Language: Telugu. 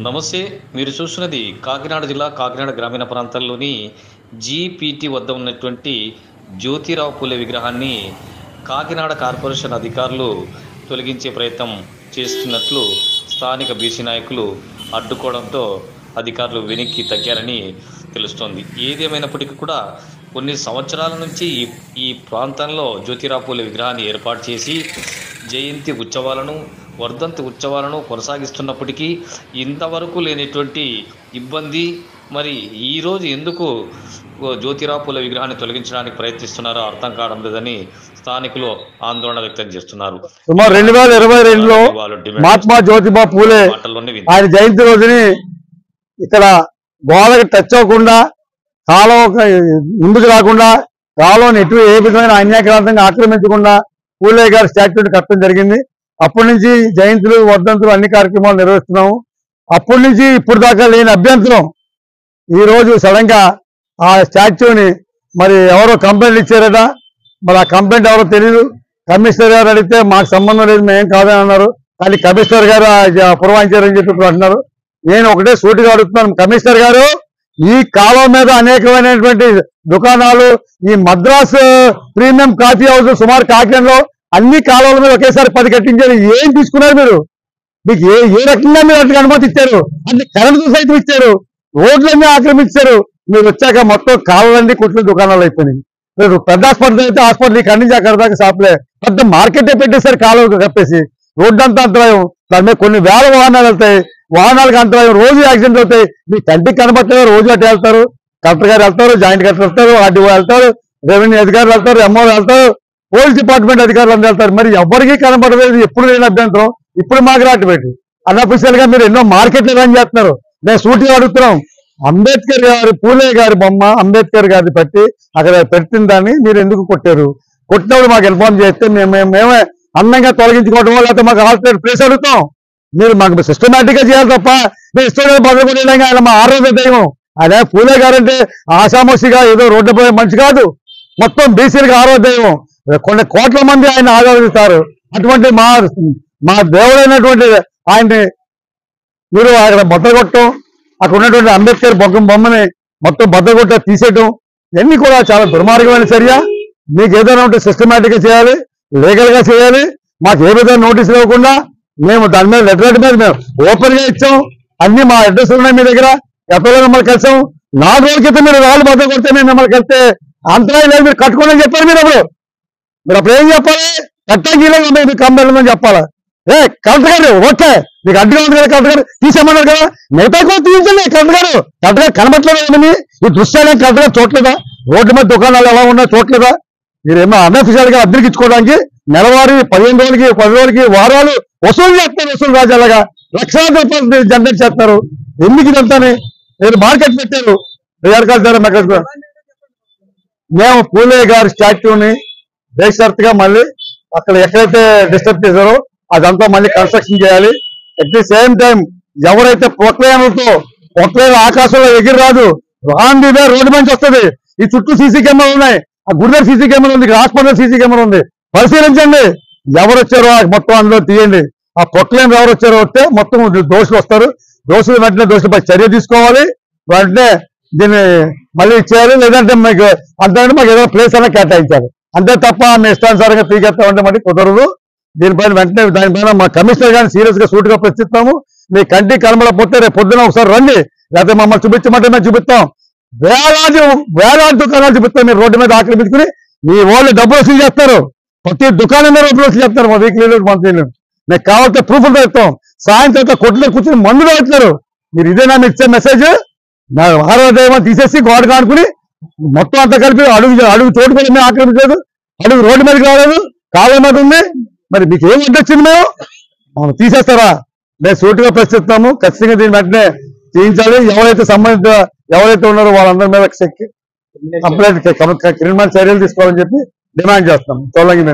నమస్తే. మీరు చూస్తున్నది కాకినాడ జిల్లా కాకినాడ గ్రామీణ ప్రాంతాల్లోని జీపీటీ వద్ద ఉన్నటువంటి జ్యోతిరావు పూలే విగ్రహాన్ని కాకినాడ కార్పొరేషన్ అధికారులు తొలగించే ప్రయత్నం చేస్తున్నట్లు స్థానిక బీసీ నాయకులు అడ్డుకోవడంతో అధికారులు వెనక్కి తగ్గారని తెలుస్తోంది. ఏదేమైనప్పటికీ కూడా కొన్ని సంవత్సరాల నుంచి ఈ ప్రాంతంలో జ్యోతిరావు పూలే విగ్రహాన్ని ఏర్పాటు చేసి జయంతి ఉత్సవాలను, వర్ధంతి ఉత్సవాలను కొనసాగిస్తున్నప్పటికీ ఇంతవరకు లేనటువంటి ఇబ్బంది. మరి ఈరోజు ఎందుకు జ్యోతిరావు పూలే విగ్రహాన్ని తొలగించడానికి ప్రయత్నిస్తున్నారో అర్థం కావడం లేదని స్థానికులు ఆందోళన వ్యక్తం చేస్తున్నారు. సుమారు 2022లో మహాత్మా జ్యోతిబా పూలే ఆయన జయంతి రోజుని ఇక్కడ గోడకి టచ్ అవ్వకుండా, కాలం ముందుకు రాకుండా, కాలం ఎటు ఏ విధమైన అన్యాయక్రాంతంగా ఆక్రమించకుండా పూలే గారి స్టాట్యూని కట్టడం జరిగింది. అప్పటి నుంచి జయంతులు, వర్ధంతులు అన్ని కార్యక్రమాలు నిర్వహిస్తున్నాము. అప్పటి నుంచి ఇప్పుడు దాకా లేని అభ్యంతరం ఈ రోజు సడన్ గా ఆ స్టాట్యూని మరి ఎవరో కంప్లైంట్ ఇచ్చారట. మరి ఆ కంప్లైంట్ ఎవరో తెలియదు. కమిషనర్ గారు అడిగితే మాకు సంబంధం లేదు, మేమేం కాదని అన్నారు. కానీ కమిషనర్ గారు పురమాయించారని చెప్పి ఇప్పుడు అంటున్నారు. నేను ఒకటే సూటిగా అడుగుతున్నాను, కమిషనర్ గారు, ఈ కాలం మీద అనేకమైనటువంటి దుకాణాలు, ఈ మద్రాసు ప్రీమియం కాఫీ హౌస్ సుమారు కాకినాడలో అన్ని కాలాల మీద ఒకేసారి 10 కట్టించారు. ఏం తీసుకున్నారు మీరు? మీకు ఏ రకంగా మీరు అట్లా అనుమతి ఇచ్చారు? అంటే కరెంటు సైతం ఇచ్చారు, రోడ్లన్నీ ఆక్రమించారు. మీరు వచ్చాక మొత్తం కావాలన్నీ కుట్లు దుకాణాలు అయిపోయినాయి. మీరు పెద్ద హాస్పిటల్ అయితే హాస్పిటల్ ఇక్కడి నుంచి అక్కడ దాకా షాపులే, పెద్ద మార్కెటే పెట్టేశారు. కాలువ కప్పేసి రోడ్డు అంతా అంతరాయం. దాని మీద కొన్ని వేల వాహనాలు వెళ్తాయి, వాహనాలకు అంతరాయం, రోజు యాక్సిడెంట్లు అవుతాయి. మీ కంటికి కనబట్టలేదు, రోజు అటు వెళ్తారు. కలెక్టర్ గారు వెళ్తారు, జాయింట్ కలెక్టర్ వెళ్తారు, ఆర్డీఓ వెళ్తారు, రెవెన్యూ అధికారులు వెళ్తారు, ఎంఓ వెళ్తారు, పోలీస్ డిపార్ట్మెంట్ అధికారులు అందరూ వెళ్తారు. మరి ఎవరికి కనబడలేదు. ఎప్పుడు లేని అభ్యంతరం ఇప్పుడు మాకు రాటు పెట్టి అన్అఫీషియల్ గా మీరు ఎన్నో మార్కెట్లు రన్ చేస్తున్నారు. మేము సూటిగా అడుగుతున్నాం, అంబేద్కర్ గారి, పూలే గారి బొమ్మ అంబేద్కర్ గారిని పెట్టి అక్కడ పెట్టిన దాన్ని మీరు ఎందుకు కొట్టారు? కొట్టినప్పుడు మాకు ఇన్ఫార్మ్ చేస్తే మేమే అందంగా తొలగించుకోవడం, లేకపోతే మాకు ఆల్టర్నేట్ ప్లేస్ అడుగుతాం. మీరు మాకు సిస్టమేటిక్ గా చేయాలి తప్ప మీరు ఇష్టం బదులుపడేలాగా ఆయన మా ఆరోగ్య దైవం. అదే పూలే గారు అంటే ఆషామోషిగా ఏదో రోడ్డు పోయే మనిషి కాదు, మొత్తం బీసీలకు ఆరోగ్య దైవం. కొన్ని కోట్ల మంది ఆయన ఆరాధిస్తారు. అటువంటి మా దేవుడైనటువంటి ఆయన్ని మీరు అక్కడ బద్దగొట్టడం, అక్కడ ఉన్నటువంటి అంబేద్కర్ బొమ్మని మొత్తం బద్దగొట్ట తీసేయటం, ఇవన్నీ కూడా చాలా దుర్మార్గమైన చర్య. మీకు ఏదైనా ఉంటే సిస్టమేటిక్ గా చేయాలి, లీగల్ గా చేయాలి. మాకు ఏ విధంగా నోటీసులు ఇవ్వకుండా మేము దాని మీద లెటర్ మీద మేము ఓపెన్ గా ఇచ్చాం. అన్ని మా అడ్రస్ ఉన్నాయి మీ దగ్గర. ఎప్పుడో మిమ్మల్ని కలిసాం. 4 రోజుల క్రితం మీరు రాళ్ళు బద్దలు కొడితే మేము మిమ్మల్ని కలిస్తే అంతరాయం లేదు, మీరు కట్టుకోండి చెప్పారు. మీరు అప్పుడు ఏం చెప్పాలి? కట్టంగా మీకు కంపెనీ చెప్పాలా? కలెక్టర్ గారు ఓకే, మీకు అడ్డుగా ఉంది కదా, కలెక్టర్ గారు తీసేమన్నారు కదా, మిగతా కూడా తీయించండి. కలెక్టర్ గారు కనబట్టలేదు. ఈ దృశ్యాలు కలెక్టర్ గారు చూడలేదా? రోడ్డు మీద దుకాణాలు ఎలా ఉన్నాయో చూడలేదా? మీరేమో అన్అఫీషియల్ గా అద్దెకి ఇచ్చుకోవడానికి నెలవారీ 15 రోజులకి 10 రోజులకి వారాలు వసూలు చేస్తారు. వసూలు రాజాలాగా లక్షల రూపాయలు జనరేట్ చేస్తారు. ఎందుకు ఇదంతానే? మీరు మార్కెట్ పెట్టారు. మేము పూలే గారి స్టాట్యూని బేషరతుగా మళ్ళీ అక్కడ ఎక్కడైతే డిస్టర్బ్ చేశారో అదంతా మళ్ళీ కన్స్ట్రక్షన్ చేయాలి. అట్ ది సేమ్ టైం ఎవరైతే పొక్లైన్లతో ఆకాశంలో ఎగిరి రాదు, రాందిదే రోడ్డు మంచి వస్తుంది. ఈ చుట్టూ సీసీ కెమెరాలు ఉన్నాయి, ఆ గుడిదర్ సీసీ కెమెరా ఉంది, హాస్పిటల్ సీసీ కెమెరా ఉంది. పరిశీలించండి. ఎవరు వచ్చారో మొత్తం అందులో తీయండి. ఆ పొక్లైన్ ఎవరు వచ్చారో వస్తే మొత్తం దోషులు వస్తారు. దోషులు వెంటనే దోషులపై చర్య తీసుకోవాలి. వెంటనే దీన్ని మళ్ళీ చేయాలి. లేదంటే మీకు అంతకంటే మాకు ఏదైనా ప్లేస్ అయినా కేటాయించాలి. అంతే తప్ప మీ ఇష్టానుసారంగా తీసేస్తామంటే మరి కుదరదు. దీనిపైన వెంటనే దానిపైన మా కమిషనర్ గారిని సీరియస్ గా సూటిగా ప్రశ్నిస్తాము. మీ కంటికి కనబడకపోతే రేపు పొద్దున ఒకసారి రండి, లేకపోతే మమ్మల్ని చూపించమంటే మేము చూపిస్తాం. వేలాది దుకాణాలు చూపిస్తాం. మీరు రోడ్డు మీద ఆక్రమించుకుని మీ వాళ్ళు డబ్బులు వసూలు చేస్తారు. ప్రతి దుకాణం మీద డబ్బులు వసూలు చేస్తారు. మా వీక్లీ మంత్లీ మీకు కావాలంటే ప్రూఫ్లు పెడతాం. సాయంత్రం కొట్టులో కూర్చొని మందు పెడుతున్నారు. మీరు ఇదేనా మీరు ఇచ్చే మెసేజ్? ఆరోగ్యం తీసేసి గోడ కానుకుని మొత్తం అంతా కలిపి అడుగు చోటు కూడా మేము ఆక్రమించలేదు. అడుగు రోడ్డు మీదకి రాలేదు, కాలువ మీద ఉంది. మరి మీకు ఏం అడ్డొచ్చింది? మేము తీసేస్తారా? మేము సూటిగా ప్రశ్నిస్తాము. ఖచ్చితంగా దీన్ని వెంటనే చేయించాలి. ఎవరైతే ఉన్నారో వాళ్ళందరి మీద కంప్లైంట్ క్రిమినల్ చర్యలు తీసుకోవాలని చెప్పి డిమాండ్ చేస్తాం. తొలగి